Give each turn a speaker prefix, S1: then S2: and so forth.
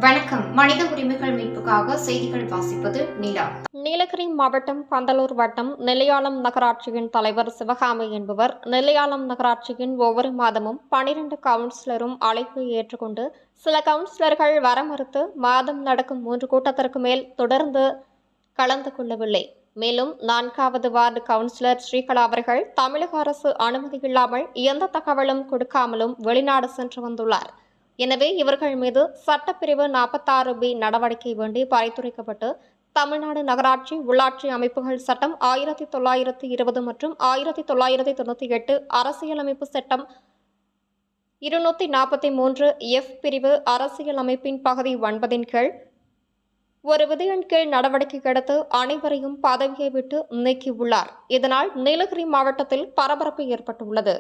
S1: வணக்கம். மனித உரிமைகள் மீட்புக்காக செய்திகள் வாசிப்பது நிலா.
S2: நீலகிரி மாவட்டம் பந்தலூர் வட்டம் நெல்லியாளம் நகராட்சியின் தலைவர் சிவகாமி என்பவர் நெல்லியாளம் நகராட்சியின் ஒவ்வொரு மாதமும் 12 கவுன்சிலரும் அழைப்பை ஏற்றுக்கொண்டு சில கவுன்சிலர்கள் வர மறுத்து மாதம் நடக்கும் 3 கூட்டத்திற்கு மேல் தொடர்ந்து கலந்து கொள்ளவில்லை. மேலும் 4வது வார்டு கவுன்சிலர் ஸ்ரீகலா அவர்கள் தமிழக அரசு அனுமதி இல்லாமல் எந்த தகவலும் கொடுக்காமலும் வெளிநாடு சென்று வந்துள்ளார். எனவே இவர்கள் மீது சட்டப்பிரிவு 46B நடவடிக்கை வேண்டி பரிந்துரைக்கப்பட்டு தமிழ்நாடு நகராட்சி உள்ளாட்சி அமைப்புகள் சட்டம் 1920 மற்றும் 1998 அரசியலமைப்பு சட்டம் 243F பிரிவு அரசியலமைப்பின் பகுதி 9 கீழ் ஒரு விதியின் கீழ் நடவடிக்கை எடுத்து அனைவரையும் பதவியை விட்டு நீக்கியுள்ளார். இதனால் நீலகிரி மாவட்டத்தில் பரபரப்பு ஏற்பட்டுள்ளது.